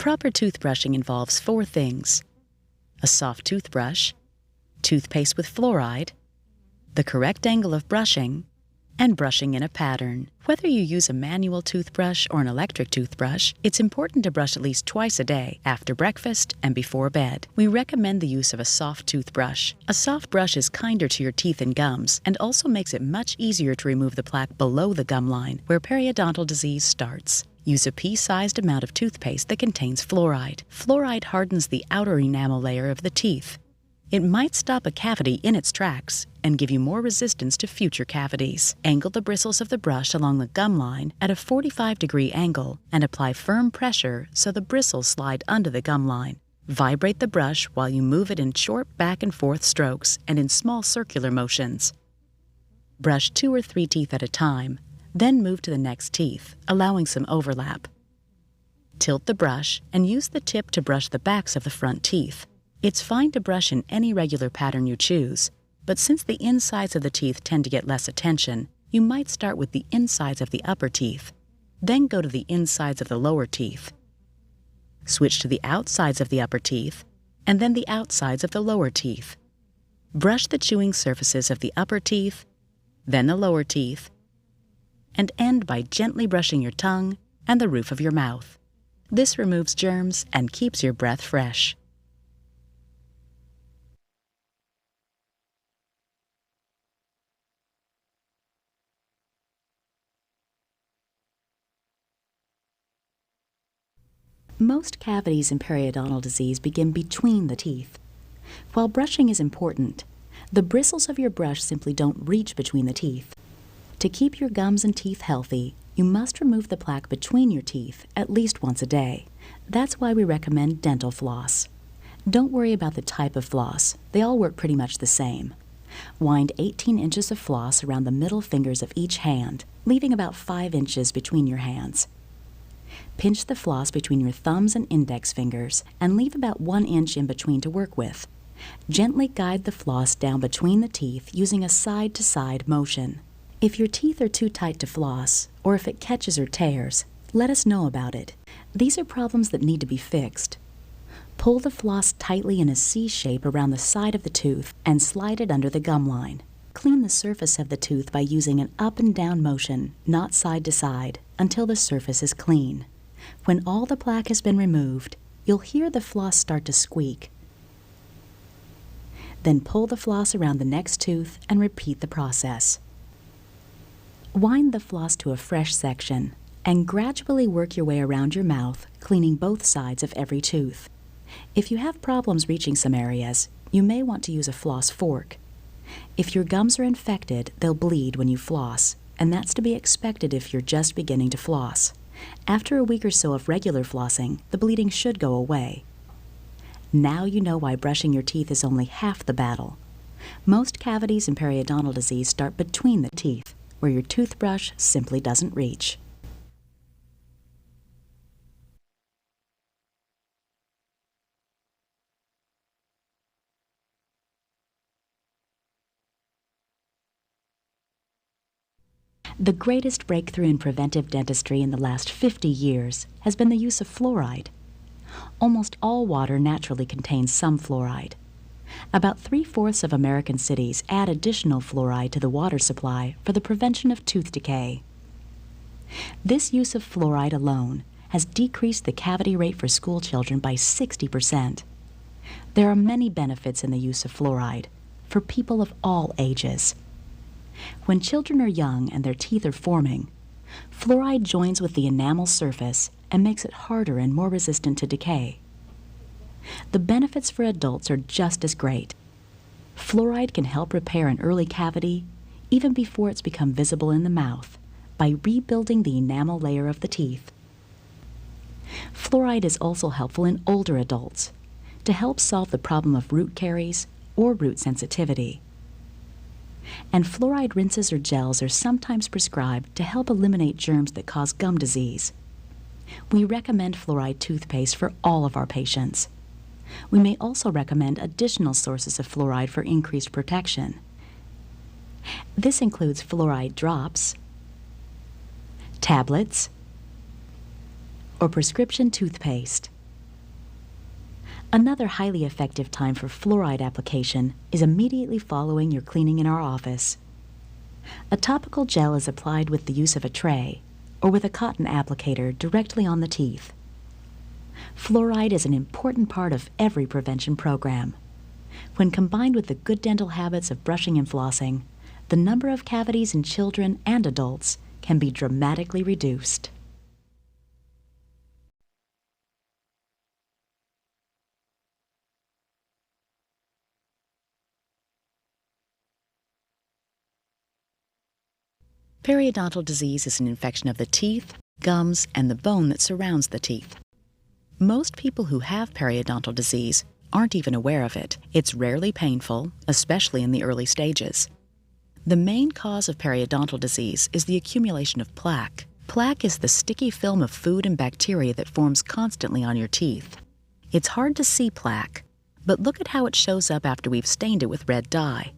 Proper toothbrushing involves 4 things: a soft toothbrush, toothpaste with fluoride, the correct angle of brushing, and brushing in a pattern. Whether you use a manual toothbrush or an electric toothbrush, it's important to brush at least twice a day, after breakfast and before bed. We recommend the use of a soft toothbrush. A soft brush is kinder to your teeth and gums and also makes it much easier to remove the plaque below the gum line, where periodontal disease starts. Use a pea-sized amount of toothpaste that contains fluoride. Fluoride hardens the outer enamel layer of the teeth. It might stop a cavity in its tracks and give you more resistance to future cavities. Angle the bristles of the brush along the gum line at a 45-degree angle and apply firm pressure so the bristles slide under the gum line. Vibrate the brush while you move it in short back and forth strokes and in small circular motions. Brush 2 or 3 teeth at a time, then move to the next teeth, allowing some overlap. Tilt the brush and use the tip to brush the backs of the front teeth. It's fine to brush in any regular pattern you choose, but since the insides of the teeth tend to get less attention, you might start with the insides of the upper teeth, then go to the insides of the lower teeth. Switch to the outsides of the upper teeth, and then the outsides of the lower teeth. Brush the chewing surfaces of the upper teeth, then the lower teeth, and end by gently brushing your tongue and the roof of your mouth. This removes germs and keeps your breath fresh. Most cavities in periodontal disease begin between the teeth. While brushing is important, the bristles of your brush simply don't reach between the teeth. To keep your gums and teeth healthy, you must remove the plaque between your teeth at least once a day. That's why we recommend dental floss. Don't worry about the type of floss. They all work pretty much the same. Wind 18 inches of floss around the middle fingers of each hand, leaving about 5 inches between your hands. Pinch the floss between your thumbs and index fingers and leave about 1 inch in between to work with. Gently guide the floss down between the teeth using a side-to-side motion. If your teeth are too tight to floss, or if it catches or tears, let us know about it. These are problems that need to be fixed. Pull the floss tightly in a C shape around the side of the tooth and slide it under the gum line. Clean the surface of the tooth by using an up and down motion, not side to side, until the surface is clean. When all the plaque has been removed, you'll hear the floss start to squeak. Then pull the floss around the next tooth and repeat the process. Wind the floss to a fresh section and gradually work your way around your mouth, cleaning both sides of every tooth. If you have problems reaching some areas, you may want to use a floss fork. If your gums are infected, they'll bleed when you floss, and that's to be expected if you're just beginning to floss. After a week or so of regular flossing, the bleeding should go away. Now you know why brushing your teeth is only half the battle. Most cavities in periodontal disease start between the teeth, where your toothbrush simply doesn't reach. The greatest breakthrough in preventive dentistry in the last 50 years has been the use of fluoride. Almost all water naturally contains some fluoride. About 3/4 of American cities add additional fluoride to the water supply for the prevention of tooth decay. This use of fluoride alone has decreased the cavity rate for school children by 60%. There are many benefits in the use of fluoride for people of all ages. When children are young and their teeth are forming, fluoride joins with the enamel surface and makes it harder and more resistant to decay. The benefits for adults are just as great. Fluoride can help repair an early cavity even before it's become visible in the mouth by rebuilding the enamel layer of the teeth. Fluoride is also helpful in older adults to help solve the problem of root caries or root sensitivity. And fluoride rinses or gels are sometimes prescribed to help eliminate germs that cause gum disease. We recommend fluoride toothpaste for all of our patients. We may also recommend additional sources of fluoride for increased protection. This includes fluoride drops, tablets, or prescription toothpaste. Another highly effective time for fluoride application is immediately following your cleaning in our office. A topical gel is applied with the use of a tray or with a cotton applicator directly on the teeth. Fluoride is an important part of every prevention program. When combined with the good dental habits of brushing and flossing, the number of cavities in children and adults can be dramatically reduced. Periodontal disease is an infection of the teeth, gums, and the bone that surrounds the teeth. Most people who have periodontal disease aren't even aware of it. It's rarely painful, especially in the early stages. The main cause of periodontal disease is the accumulation of plaque. Plaque is the sticky film of food and bacteria that forms constantly on your teeth. It's hard to see plaque, but look at how it shows up after we've stained it with red dye.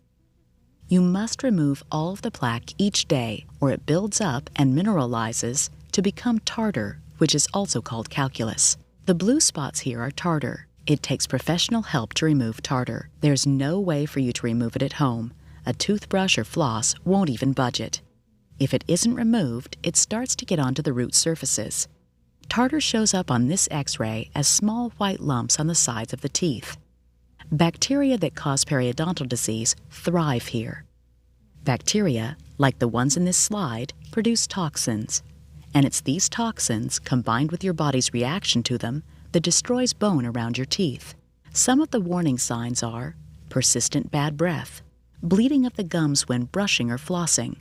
You must remove all of the plaque each day, or it builds up and mineralizes to become tartar, which is also called calculus. The blue spots here are tartar. It takes professional help to remove tartar. There's no way for you to remove it at home. A toothbrush or floss won't even budge it. If it isn't removed, it starts to get onto the root surfaces. Tartar shows up on this X-ray as small white lumps on the sides of the teeth. Bacteria that cause periodontal disease thrive here. Bacteria, like the ones in this slide, produce toxins, and it's these toxins, combined with your body's reaction to them, that destroys bone around your teeth. Some of the warning signs are persistent bad breath, bleeding of the gums when brushing or flossing,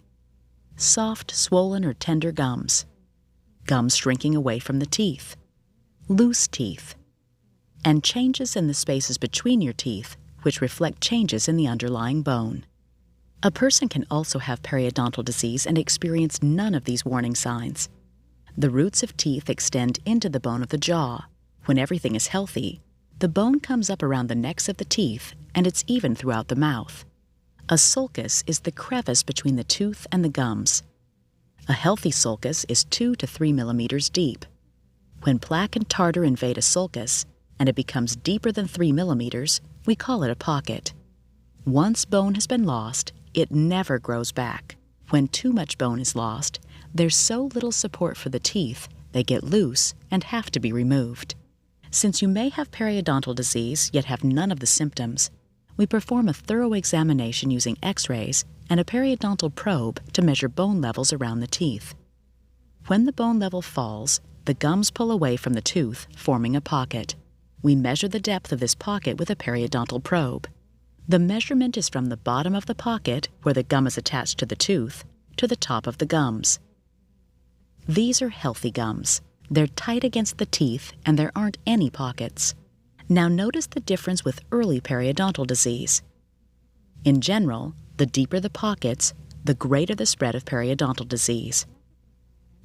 soft, swollen, or tender gums, gums shrinking away from the teeth, loose teeth, and changes in the spaces between your teeth, which reflect changes in the underlying bone. A person can also have periodontal disease and experience none of these warning signs. The roots of teeth extend into the bone of the jaw. When everything is healthy, the bone comes up around the necks of the teeth, and it's even throughout the mouth. A sulcus is the crevice between the tooth and the gums. A healthy sulcus is 2 to 3 millimeters deep. When plaque and tartar invade a sulcus, and it becomes deeper than 3 millimeters, we call it a pocket. Once bone has been lost, it never grows back. When too much bone is lost, there's so little support for the teeth, they get loose and have to be removed. Since you may have periodontal disease yet have none of the symptoms, we perform a thorough examination using X-rays and a periodontal probe to measure bone levels around the teeth. When the bone level falls, the gums pull away from the tooth, forming a pocket. We measure the depth of this pocket with a periodontal probe. The measurement is from the bottom of the pocket, where the gum is attached to the tooth, to the top of the gums. These are healthy gums. They're tight against the teeth, and there aren't any pockets. Now notice the difference with early periodontal disease. In general, the deeper the pockets, the greater the spread of periodontal disease.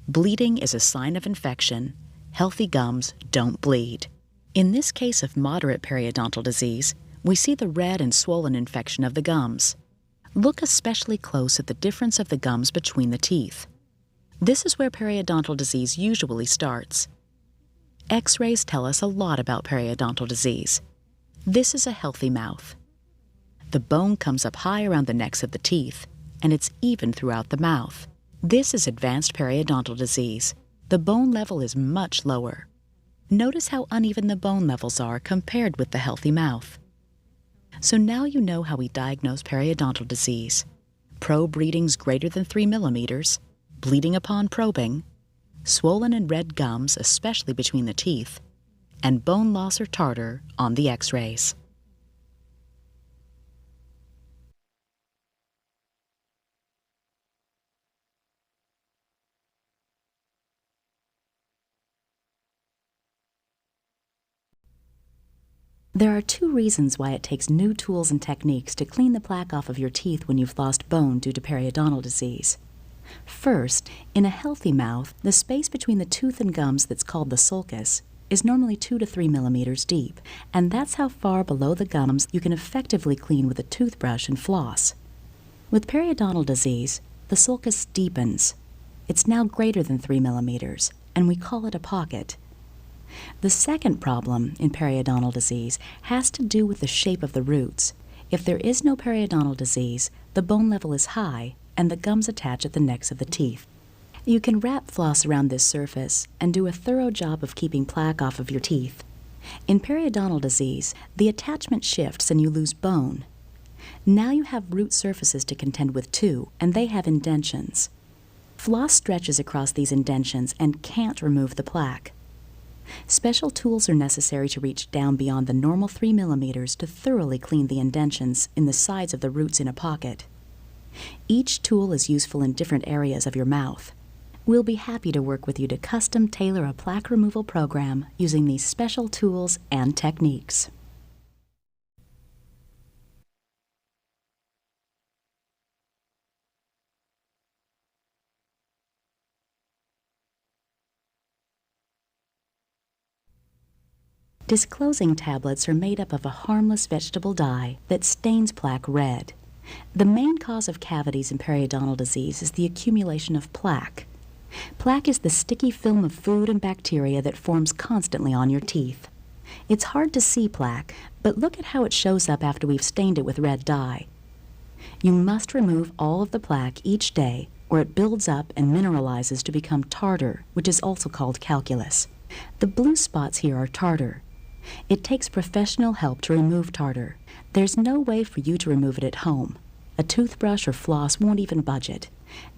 Bleeding is a sign of infection. Healthy gums don't bleed. In this case of moderate periodontal disease, we see the red and swollen infection of the gums. Look especially close at the difference of the gums between the teeth. This is where periodontal disease usually starts. X-rays tell us a lot about periodontal disease. This is a healthy mouth. The bone comes up high around the necks of the teeth, and it's even throughout the mouth. This is advanced periodontal disease. The bone level is much lower. Notice how uneven the bone levels are compared with the healthy mouth. So now you know how we diagnose periodontal disease. Probe readings greater than 3 millimeters, bleeding upon probing, swollen and red gums, especially between the teeth, and bone loss or tartar on the X-rays. There are 2 reasons why it takes new tools and techniques to clean the plaque off of your teeth when you've lost bone due to periodontal disease. First, in a healthy mouth, the space between the tooth and gums that's called the sulcus is normally 2 to 3 millimeters deep, and that's how far below the gums you can effectively clean with a toothbrush and floss. With periodontal disease, the sulcus deepens. It's now greater than 3 millimeters, and we call it a pocket. The second problem in periodontal disease has to do with the shape of the roots. If there is no periodontal disease, the bone level is high and the gums attach at the necks of the teeth. You can wrap floss around this surface and do a thorough job of keeping plaque off of your teeth. In periodontal disease, the attachment shifts and you lose bone. Now you have root surfaces to contend with too, and they have indentions. Floss stretches across these indentions and can't remove the plaque. Special tools are necessary to reach down beyond the normal 3 millimeters to thoroughly clean the indentions in the sides of the roots in a pocket. Each tool is useful in different areas of your mouth. We'll be happy to work with you to custom tailor a plaque removal program using these special tools and techniques. Disclosing tablets are made up of a harmless vegetable dye that stains plaque red. The main cause of cavities in periodontal disease is the accumulation of plaque. Plaque is the sticky film of food and bacteria that forms constantly on your teeth. It's hard to see plaque, but look at how it shows up after we've stained it with red dye. You must remove all of the plaque each day, or it builds up and mineralizes to become tartar, which is also called calculus. The blue spots here are tartar. It takes professional help to remove tartar. There's no way for you to remove it at home. A toothbrush or floss won't even budge it.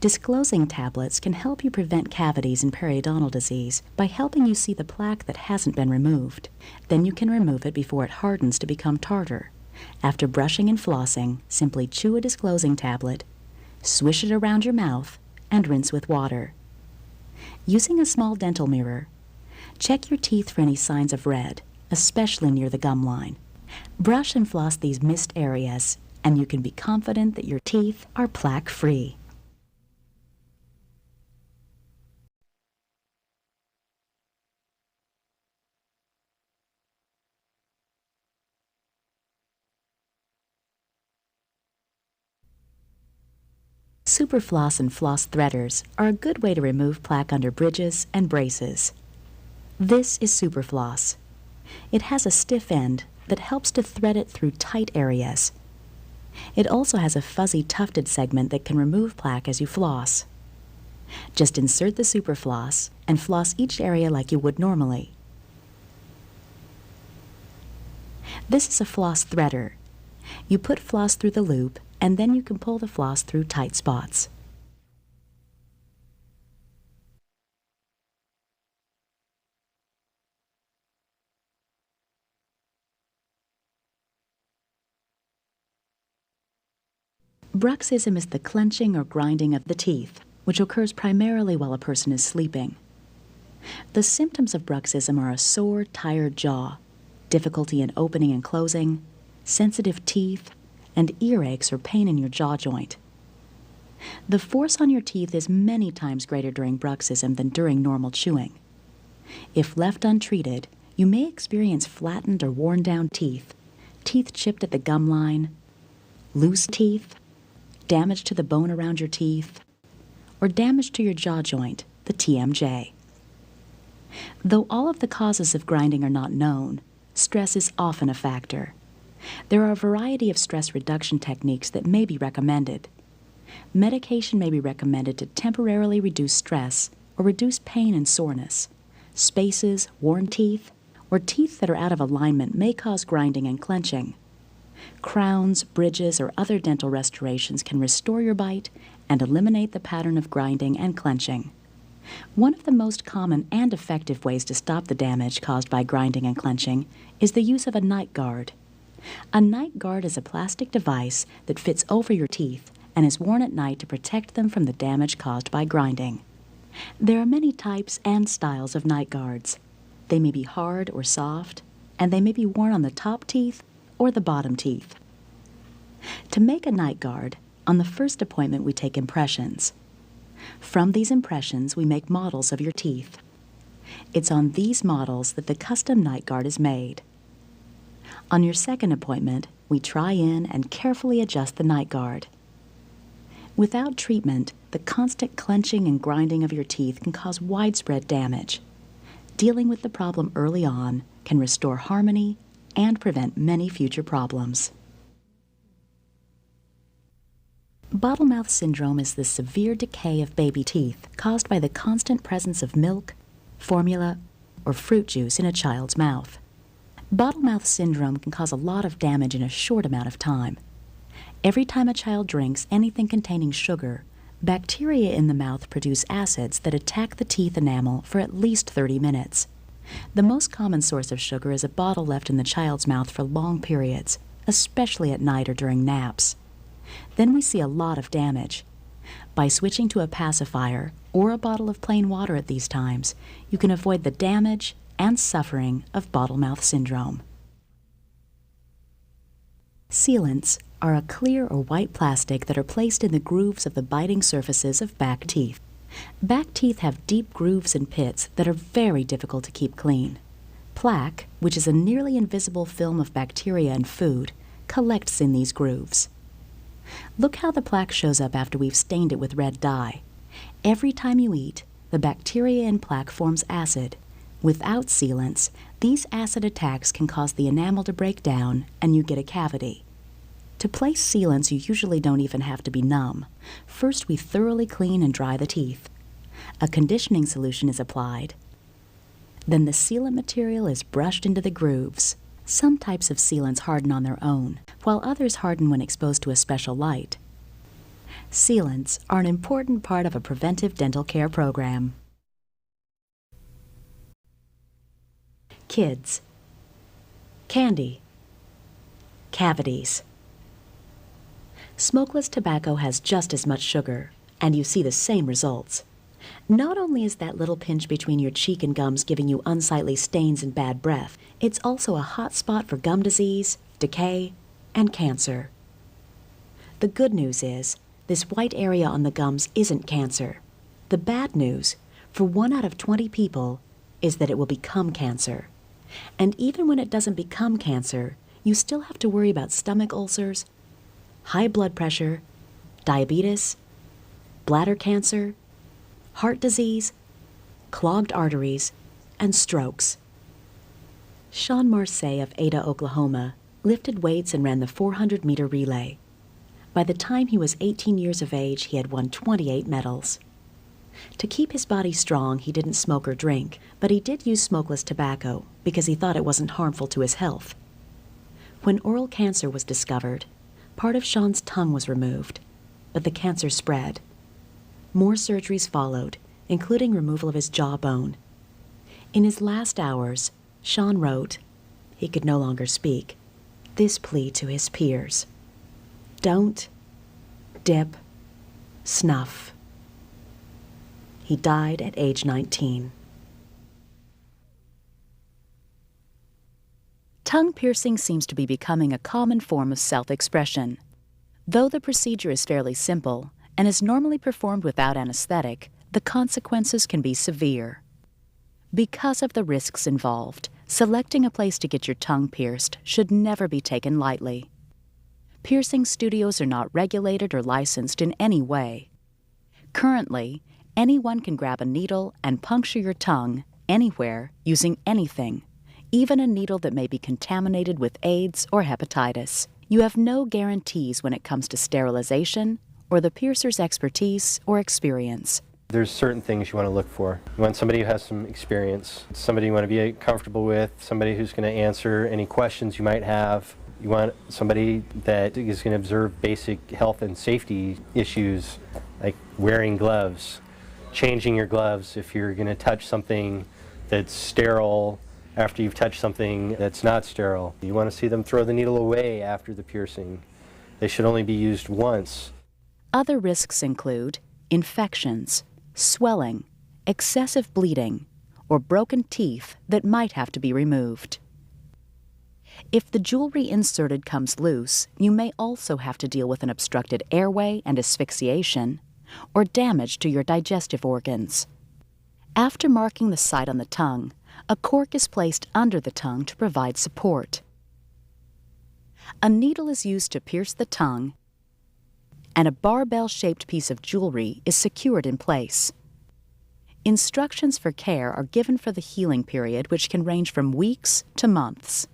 Disclosing tablets can help you prevent cavities in periodontal disease by helping you see the plaque that hasn't been removed. Then you can remove it before it hardens to become tartar. After brushing and flossing, simply chew a disclosing tablet, swish it around your mouth, and rinse with water. Using a small dental mirror, check your teeth for any signs of red, especially near the gum line. Brush and floss these missed areas, and you can be confident that your teeth are plaque-free. Superfloss and floss threaders are a good way to remove plaque under bridges and braces. This is Superfloss. It has a stiff end that helps to thread it through tight areas. It also has a fuzzy tufted segment that can remove plaque as you floss. Just insert the Superfloss and floss each area like you would normally. This is a floss threader. You put floss through the loop, and then you can pull the floss through tight spots. Bruxism is the clenching or grinding of the teeth, which occurs primarily while a person is sleeping. The symptoms of bruxism are a sore, tired jaw, difficulty in opening and closing, sensitive teeth, and earaches or pain in your jaw joint. The force on your teeth is many times greater during bruxism than during normal chewing. If left untreated, you may experience flattened or worn down teeth, teeth chipped at the gum line, loose teeth, damage to the bone around your teeth, or damage to your jaw joint, the TMJ. Though all of the causes of grinding are not known, stress is often a factor. There are a variety of stress reduction techniques that may be recommended. Medication may be recommended to temporarily reduce stress or reduce pain and soreness. Spaces, worn teeth, or teeth that are out of alignment may cause grinding and clenching. Crowns, bridges, or other dental restorations can restore your bite and eliminate the pattern of grinding and clenching. One of the most common and effective ways to stop the damage caused by grinding and clenching is the use of a night guard. A night guard is a plastic device that fits over your teeth and is worn at night to protect them from the damage caused by grinding. There are many types and styles of night guards. They may be hard or soft, and they may be worn on the top teeth or the bottom teeth. To make a night guard, on the first appointment we take impressions. From these impressions, we make models of your teeth. It's on these models that the custom night guard is made. On your second appointment, we try in and carefully adjust the night guard. Without treatment, the constant clenching and grinding of your teeth can cause widespread damage. dealing with the problem early on can restore harmony and prevent many future problems. Bottle mouth syndrome is the severe decay of baby teeth caused by the constant presence of milk, formula, or fruit juice in a child's mouth. Bottle mouth syndrome can cause a lot of damage in a short amount of time. Every time a child drinks anything containing sugar, bacteria in the mouth produce acids that attack the teeth enamel for at least 30 minutes. The most common source of sugar is a bottle left in the child's mouth for long periods, especially at night or during naps. Then we see a lot of damage. By switching to a pacifier or a bottle of plain water at these times, you can avoid the damage and suffering of bottle mouth syndrome. Sealants are a clear or white plastic that are placed in the grooves of the biting surfaces of back teeth. Back teeth have deep grooves and pits that are very difficult to keep clean. Plaque, which is a nearly invisible film of bacteria and food, collects in these grooves. Look how the plaque shows up after we've stained it with red dye. Every time you eat, the bacteria in plaque forms acid. Without sealants, these acid attacks can cause the enamel to break down and you get a cavity. To place sealants, you usually don't even have to be numb. First, we thoroughly clean and dry the teeth. A conditioning solution is applied. Then the sealant material is brushed into the grooves. Some types of sealants harden on their own, while others harden when exposed to a special light. Sealants are an important part of a preventive dental care program. Kids. Candy. Cavities. Smokeless tobacco has just as much sugar, and you see the same results. Not only is that little pinch between your cheek and gums giving you unsightly stains and bad breath, it's also a hot spot for gum disease, decay, and cancer. The good news is, this white area on the gums isn't cancer. The bad news, for 1 out of 20 people, is that it will become cancer. And even when it doesn't become cancer, you still have to worry about stomach ulcers, high blood pressure, diabetes, bladder cancer, heart disease, clogged arteries, and strokes. Sean Marseille of Ada, Oklahoma, lifted weights and ran the 400-meter relay. By the time he was 18 years of age, he had won 28 medals. To keep his body strong, he didn't smoke or drink, but he did use smokeless tobacco because he thought it wasn't harmful to his health. When oral cancer was discovered, part of Sean's tongue was removed, but the cancer spread. More surgeries followed, including removal of his jawbone. In his last hours, Sean wrote, he could no longer speak, this plea to his peers: don't dip, snuff. He died at age 19. Tongue piercing seems to be becoming a common form of self-expression. Though the procedure is fairly simple and is normally performed without anesthetic, the consequences can be severe. Because of the risks involved, selecting a place to get your tongue pierced should never be taken lightly. Piercing studios are not regulated or licensed in any way. Currently, anyone can grab a needle and puncture your tongue anywhere using anything, even a needle that may be contaminated with AIDS or hepatitis. You have no guarantees when it comes to sterilization or the piercer's expertise or experience. There's certain things you want to look for. You want somebody who has some experience, somebody you want to be comfortable with, somebody who's going to answer any questions you might have. You want somebody that is going to observe basic health and safety issues like wearing gloves, changing your gloves if you're going to touch something that's sterile after you've touched something that's not sterile. You want to see them throw the needle away after the piercing. They should only be used once. Other risks include infections, swelling, excessive bleeding, or broken teeth that might have to be removed. If the jewelry inserted comes loose, you may also have to deal with an obstructed airway and asphyxiation, or damage to your digestive organs. After marking the site on the tongue, a cork is placed under the tongue to provide support. A needle is used to pierce the tongue, and a barbell-shaped piece of jewelry is secured in place. Instructions for care are given for the healing period, which can range from weeks to months.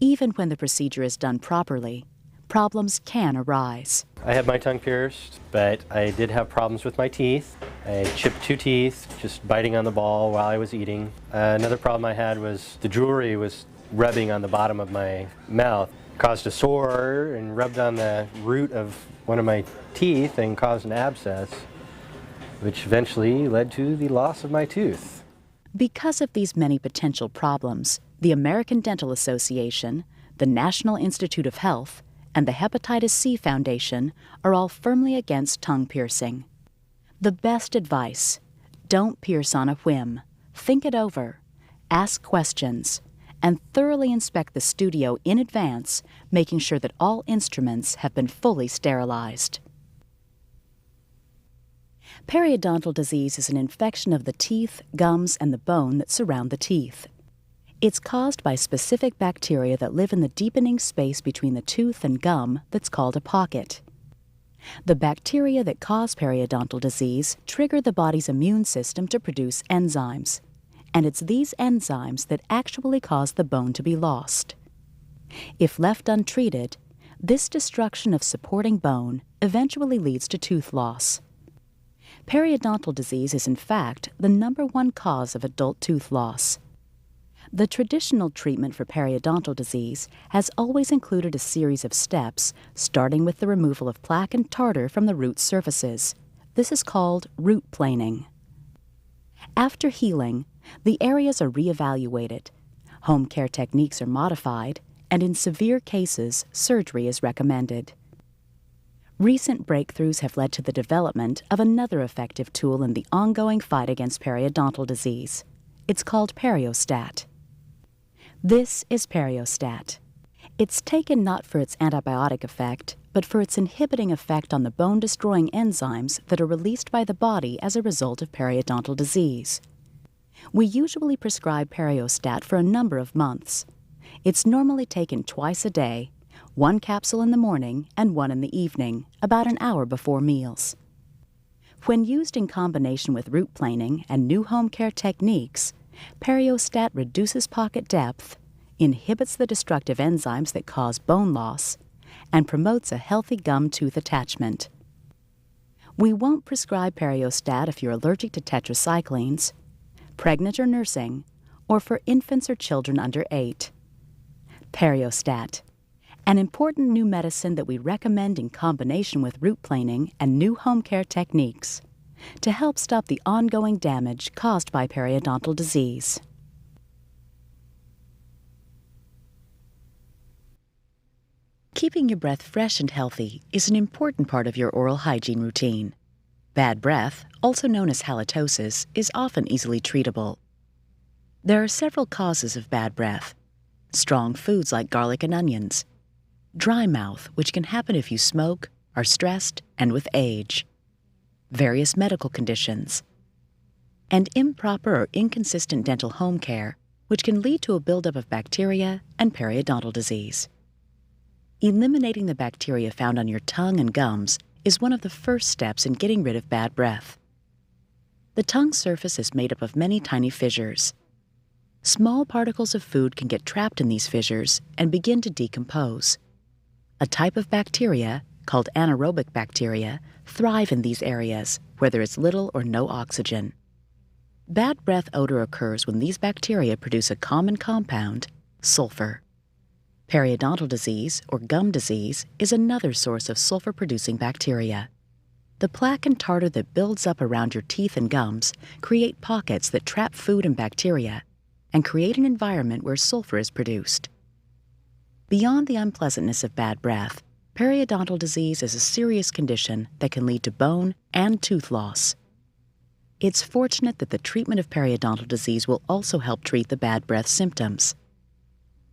Even when the procedure is done properly, problems can arise. I had my tongue pierced, but I did have problems with my teeth. I chipped 2 teeth just biting on the ball while I was eating. Another problem I had was the jewelry was rubbing on the bottom of my mouth. Caused a sore and rubbed on the root of one of my teeth and caused an abscess, which eventually led to the loss of my tooth. Because of these many potential problems, the American Dental Association, the National Institute of Health, and the Hepatitis C Foundation are all firmly against tongue piercing. The best advice: don't pierce on a whim. Think it over, ask questions, and thoroughly inspect the studio in advance, making sure that all instruments have been fully sterilized. Periodontal disease is an infection of the teeth, gums, and the bone that surround the teeth. It's caused by specific bacteria that live in the deepening space between the tooth and gum that's called a pocket. The bacteria that cause periodontal disease trigger the body's immune system to produce enzymes, and it's these enzymes that actually cause the bone to be lost. If left untreated, this destruction of supporting bone eventually leads to tooth loss. Periodontal disease is in fact the #1 cause of adult tooth loss. The traditional treatment for periodontal disease has always included a series of steps, starting with the removal of plaque and tartar from the root surfaces. This is called root planing. After healing, the areas are reevaluated, home care techniques are modified, and in severe cases, surgery is recommended. Recent breakthroughs have led to the development of another effective tool in the ongoing fight against periodontal disease. It's called Periostat. This is Periostat. It's taken not for its antibiotic effect, but for its inhibiting effect on the bone-destroying enzymes that are released by the body as a result of periodontal disease. We usually prescribe Periostat for a number of months. It's normally taken twice a day, 1 capsule in the morning and 1 in the evening, about an hour before meals. When used in combination with root planing and new home care techniques, Periostat reduces pocket depth, inhibits the destructive enzymes that cause bone loss, and promotes a healthy gum-tooth attachment. We won't prescribe Periostat if you're allergic to tetracyclines, pregnant or nursing, or for infants or children under 8. Periostat, an important new medicine that we recommend in combination with root planing and new home care techniques to help stop the ongoing damage caused by periodontal disease. Keeping your breath fresh and healthy is an important part of your oral hygiene routine. Bad breath, also known as halitosis, is often easily treatable. There are several causes of bad breath: strong foods like garlic and onions, dry mouth, which can happen if you smoke, are stressed, and with age, various medical conditions, and improper or inconsistent dental home care, which can lead to a buildup of bacteria and periodontal disease. Eliminating the bacteria found on your tongue and gums is one of the first steps in getting rid of bad breath. The tongue surface is made up of many tiny fissures. Small particles of food can get trapped in these fissures and begin to decompose. A type of bacteria, called anaerobic bacteria, thrive in these areas where there is little or no oxygen. Bad breath odor occurs when these bacteria produce a common compound, sulfur. Periodontal disease, or gum disease, is another source of sulfur-producing bacteria. The plaque and tartar that builds up around your teeth and gums create pockets that trap food and bacteria and create an environment where sulfur is produced. Beyond the unpleasantness of bad breath, periodontal disease is a serious condition that can lead to bone and tooth loss. It's fortunate that the treatment of periodontal disease will also help treat the bad breath symptoms.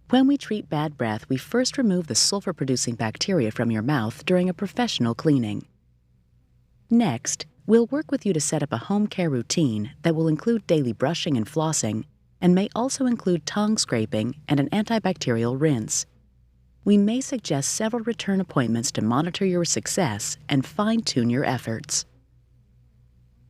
When we treat bad breath, we first remove the sulfur-producing bacteria from your mouth during a professional cleaning. Next, we'll work with you to set up a home care routine that will include daily brushing and flossing, and may also include tongue scraping and an antibacterial rinse. We may suggest several return appointments to monitor your success and fine-tune your efforts.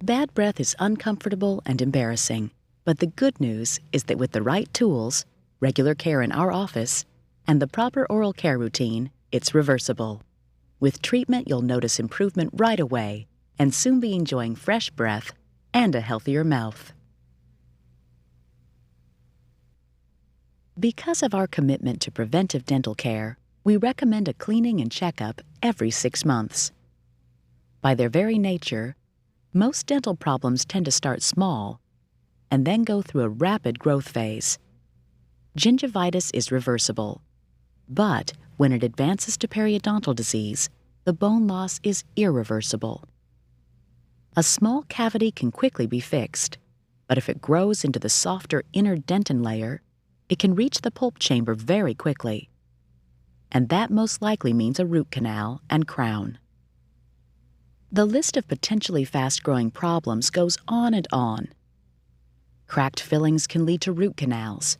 Bad breath is uncomfortable and embarrassing, but the good news is that with the right tools, regular care in our office, and the proper oral care routine, it's reversible. With treatment, you'll notice improvement right away and soon be enjoying fresh breath and a healthier mouth. Because of our commitment to preventive dental care, we recommend a cleaning and checkup every 6 months. By their very nature, most dental problems tend to start small and then go through a rapid growth phase. Gingivitis is reversible, but when it advances to periodontal disease, the bone loss is irreversible. A small cavity can quickly be fixed, but if it grows into the softer inner dentin layer, it can reach the pulp chamber very quickly. And that most likely means a root canal and crown. The list of potentially fast-growing problems goes on and on. Cracked fillings can lead to root canals.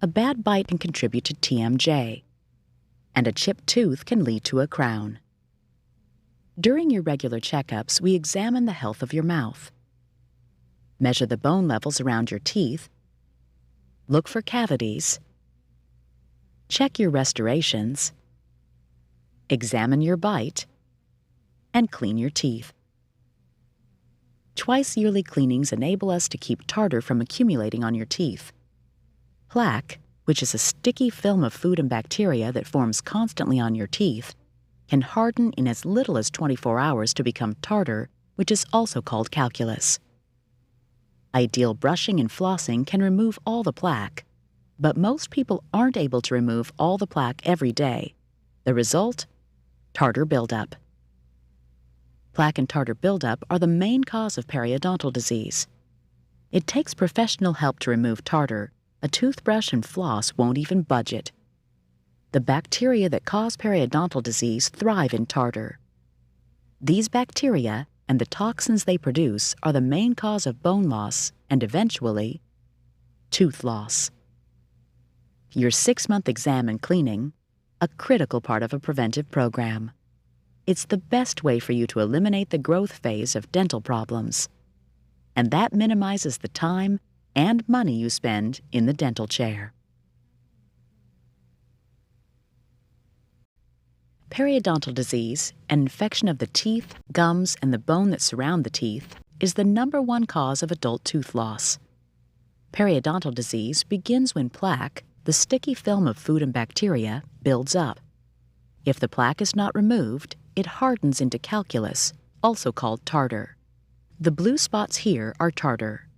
A bad bite can contribute to TMJ. And a chipped tooth can lead to a crown. During your regular checkups, we examine the health of your mouth. Measure the bone levels around your teeth. Look for cavities. Check your restorations. Examine your bite. And clean your teeth. Twice-yearly cleanings enable us to keep tartar from accumulating on your teeth. Plaque, which is a sticky film of food and bacteria that forms constantly on your teeth, can harden in as little as 24 hours to become tartar, which is also called calculus. Ideal brushing and flossing can remove all the plaque, but most people aren't able to remove all the plaque every day. The result? Tartar buildup. Plaque and tartar buildup are the main cause of periodontal disease. It takes professional help to remove tartar. A toothbrush and floss won't even budge it. The bacteria that cause periodontal disease thrive in tartar. These bacteria and the toxins they produce are the main cause of bone loss and, eventually, tooth loss. Your 6-month exam and cleaning, a critical part of a preventive program. It's the best way for you to eliminate the growth phase of dental problems. And that minimizes the time and money you spend in the dental chair. Periodontal disease, an infection of the teeth, gums, and the bone that surround the teeth, is the #1 cause of adult tooth loss. Periodontal disease begins when plaque, the sticky film of food and bacteria, builds up. If the plaque is not removed, it hardens into calculus, also called tartar. The blue spots here are tartar.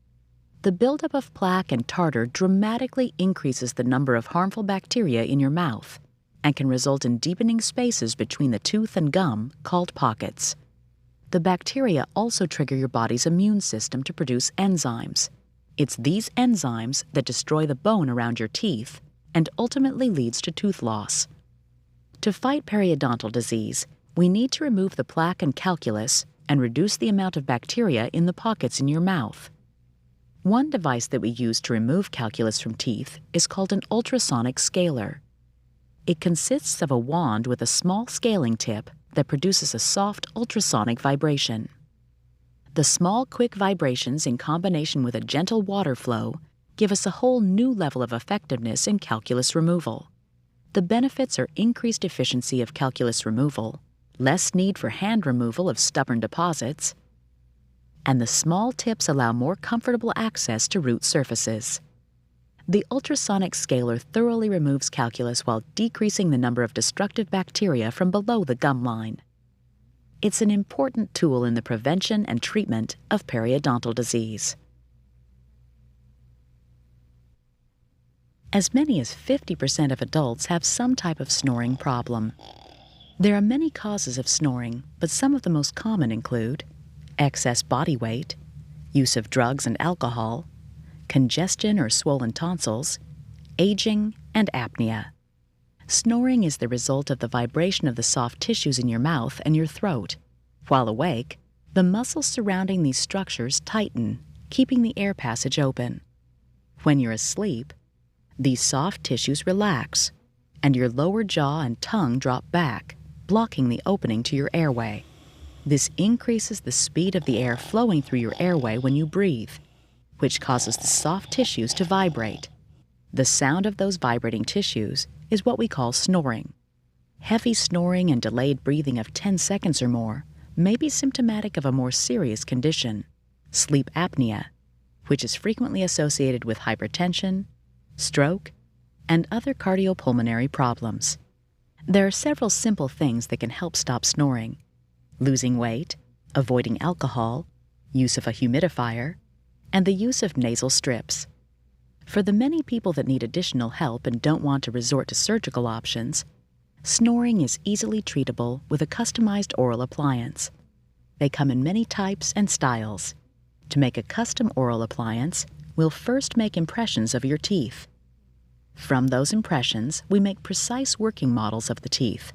The buildup of plaque and tartar dramatically increases the number of harmful bacteria in your mouth and can result in deepening spaces between the tooth and gum called pockets. The bacteria also trigger your body's immune system to produce enzymes. It's these enzymes that destroy the bone around your teeth and ultimately leads to tooth loss. To fight periodontal disease, we need to remove the plaque and calculus and reduce the amount of bacteria in the pockets in your mouth. One device that we use to remove calculus from teeth is called an ultrasonic scaler. It consists of a wand with a small scaling tip that produces a soft ultrasonic vibration. The small, quick vibrations in combination with a gentle water flow give us a whole new level of effectiveness in calculus removal. The benefits are increased efficiency of calculus removal, less need for hand removal of stubborn deposits, and the small tips allow more comfortable access to root surfaces. The ultrasonic scaler thoroughly removes calculus while decreasing the number of destructive bacteria from below the gum line. It's an important tool in the prevention and treatment of periodontal disease. As many as 50% of adults have some type of snoring problem. There are many causes of snoring, but some of the most common include excess body weight, use of drugs and alcohol, congestion or swollen tonsils, aging, and apnea. Snoring is the result of the vibration of the soft tissues in your mouth and your throat. While awake, the muscles surrounding these structures tighten, keeping the air passage open. When you're asleep, these soft tissues relax, and your lower jaw and tongue drop back, blocking the opening to your airway. This increases the speed of the air flowing through your airway when you breathe, which causes the soft tissues to vibrate. The sound of those vibrating tissues is what we call snoring. Heavy snoring and delayed breathing of 10 seconds or more may be symptomatic of a more serious condition, sleep apnea, which is frequently associated with hypertension, stroke, and other cardiopulmonary problems. There are several simple things that can help stop snoring: losing weight, avoiding alcohol, use of a humidifier, and the use of nasal strips. For the many people that need additional help and don't want to resort to surgical options, snoring is easily treatable with a customized oral appliance. They come in many types and styles. To make a custom oral appliance, we'll first make impressions of your teeth. From those impressions, we make precise working models of the teeth.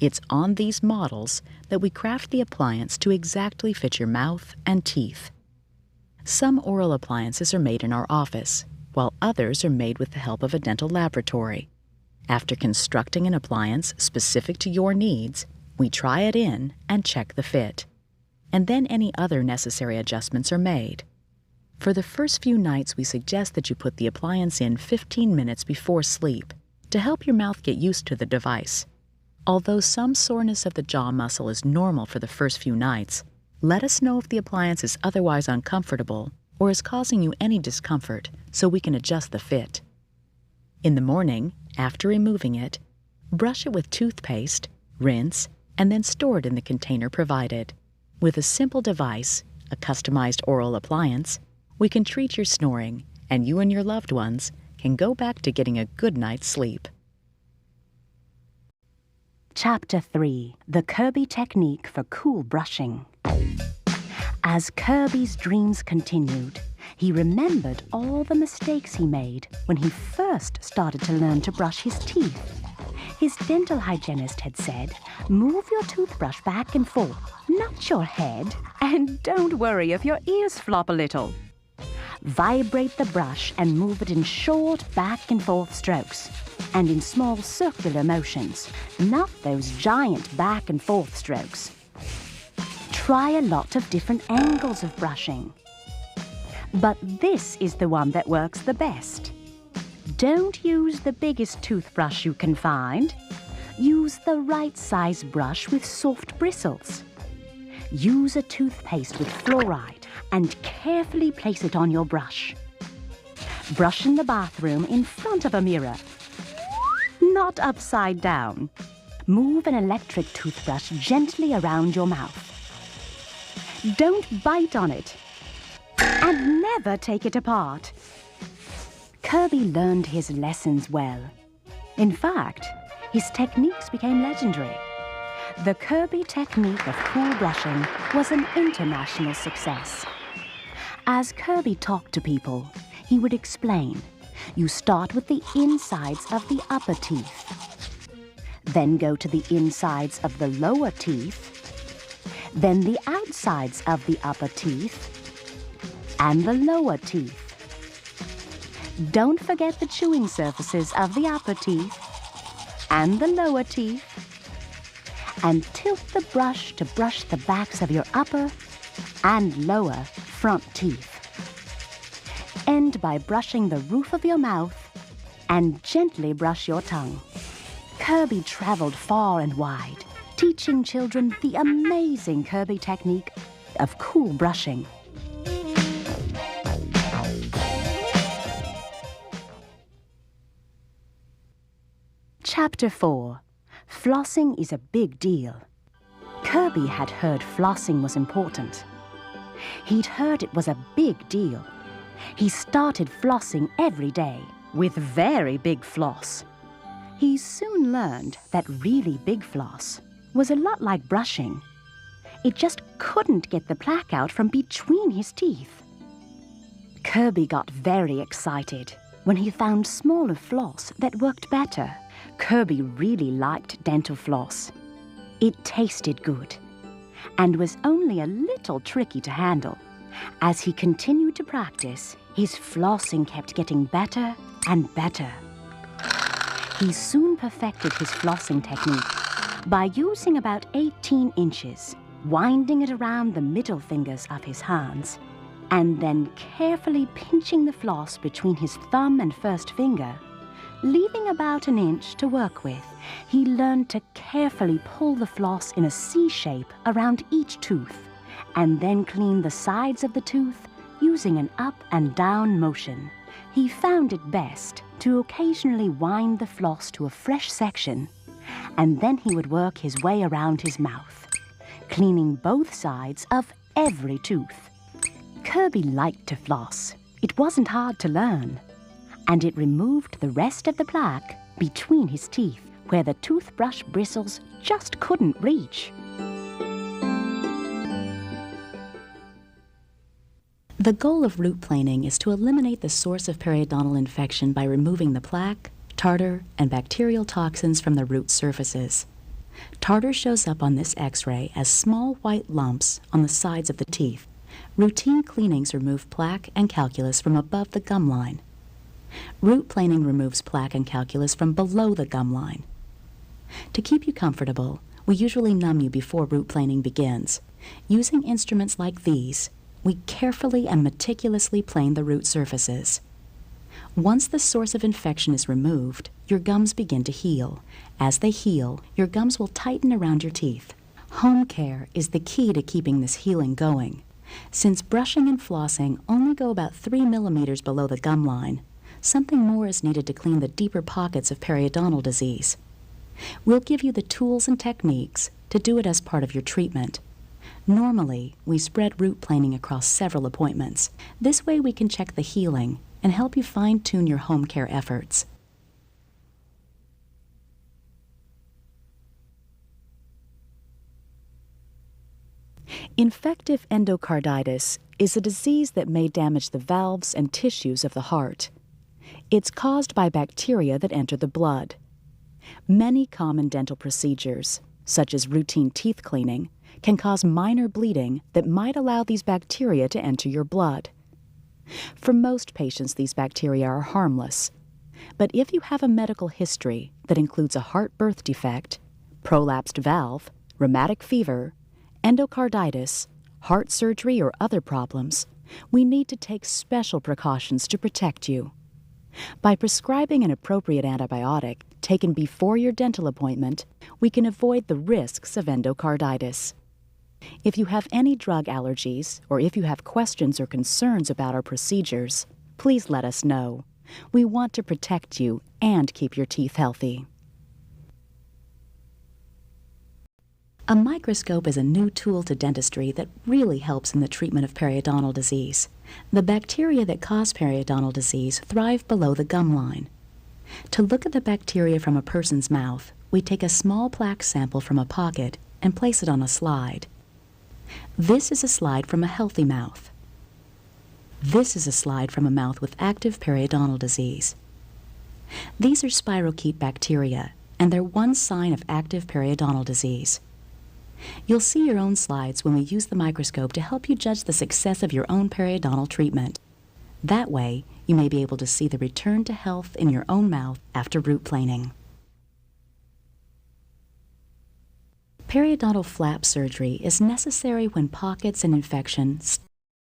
It's on these models that we craft the appliance to exactly fit your mouth and teeth. Some oral appliances are made in our office, while others are made with the help of a dental laboratory. After constructing an appliance specific to your needs, we try it in and check the fit. And then any other necessary adjustments are made. For the first few nights, we suggest that you put the appliance in 15 minutes before sleep to help your mouth get used to the device. Although some soreness of the jaw muscle is normal for the first few nights, let us know if the appliance is otherwise uncomfortable or is causing you any discomfort so we can adjust the fit. In the morning, after removing it, brush it with toothpaste, rinse, and then store it in the container provided. With a simple device, a customized oral appliance, we can treat your snoring, and you and your loved ones can go back to getting a good night's sleep. Chapter 3: The Kirby Technique for Cool Brushing. As Kirby's dreams continued, he remembered all the mistakes he made when he first started to learn to brush his teeth. His dental hygienist had said, "Move your toothbrush back and forth, not your head, and don't worry if your ears flop a little. Vibrate the brush and move it in short back and forth strokes, and in small circular motions, not those giant back and forth strokes. Try a lot of different angles of brushing. But this is the one that works the best. Don't use the biggest toothbrush you can find. Use the right size brush with soft bristles. Use a toothpaste with fluoride and carefully place it on your brush. Brush in the bathroom in front of a mirror, not upside down. Move an electric toothbrush gently around your mouth. Don't bite on it, and never take it apart." Kirby learned his lessons well. In fact, his techniques became legendary. The Kirby technique of cool brushing was an international success. As Kirby talked to people, he would explain, you start with the insides of the upper teeth, then go to the insides of the lower teeth, then the outsides of the upper teeth, and the lower teeth. Don't forget the chewing surfaces of the upper teeth and the lower teeth, and tilt the brush to brush the backs of your upper and lower front teeth. End by brushing the roof of your mouth and gently brush your tongue. Kirby traveled far and wide, teaching children the amazing Kirby technique of cool brushing. Chapter 4: Flossing is a big deal. Kirby had heard flossing was important. He'd heard it was a big deal. He started flossing every day with very big floss. He soon learned that really big floss was a lot like brushing. It just couldn't get the plaque out from between his teeth. Kirby got very excited when he found smaller floss that worked better. Kirby really liked dental floss. It tasted good and was only a little tricky to handle. As he continued to practice, his flossing kept getting better and better. He soon perfected his flossing technique by using about 18 inches winding it around the middle fingers of his hands, and then carefully pinching the floss between his thumb and first finger, leaving about an inch to work with. He learned to carefully pull the floss in a C shape around each tooth, and then clean the sides of the tooth using an up and down motion. He found it best to occasionally wind the floss to a fresh section, and then he would work his way around his mouth, cleaning both sides of every tooth. Kirby liked to floss. It wasn't hard to learn, and it removed the rest of the plaque between his teeth, where the toothbrush bristles just couldn't reach. The goal of root planing is to eliminate the source of periodontal infection by removing the plaque, tartar, and bacterial toxins from the root surfaces. Tartar shows up on this X-ray as small white lumps on the sides of the teeth. Routine cleanings remove plaque and calculus from above the gum line. Root planing removes plaque and calculus from below the gum line. To keep you comfortable, we usually numb you before root planing begins. Using instruments like these, we carefully and meticulously plane the root surfaces. Once the source of infection is removed, your gums begin to heal. As they heal, your gums will tighten around your teeth. Home care is the key to keeping this healing going. Since brushing and flossing only go about 3 millimeters below the gum line, something more is needed to clean the deeper pockets of periodontal disease. We'll give you the tools and techniques to do it as part of your treatment. Normally, we spread root planing across several appointments. This way we can check the healing and help you fine-tune your home care efforts. Infective endocarditis is a disease that may damage the valves and tissues of the heart. It's caused by bacteria that enter the blood. Many common dental procedures, such as routine teeth cleaning, can cause minor bleeding that might allow these bacteria to enter your blood. For most patients, these bacteria are harmless. But if you have a medical history that includes a heart birth defect, prolapsed valve, rheumatic fever, endocarditis, heart surgery, or other problems, we need to take special precautions to protect you. By prescribing an appropriate antibiotic taken before your dental appointment, we can avoid the risks of endocarditis. If you have any drug allergies, or if you have questions or concerns about our procedures, please let us know. We want to protect you and keep your teeth healthy. A microscope is a new tool to dentistry that really helps in the treatment of periodontal disease. The bacteria that cause periodontal disease thrive below the gum line. To look at the bacteria from a person's mouth, we take a small plaque sample from a pocket and place it on a slide. This is a slide from a healthy mouth. This is a slide from a mouth with active periodontal disease. These are spirochete bacteria, and they're one sign of active periodontal disease. You'll see your own slides when we use the microscope to help you judge the success of your own periodontal treatment. That way, you may be able to see the return to health in your own mouth after root planing. Periodontal flap surgery is necessary when pockets and infections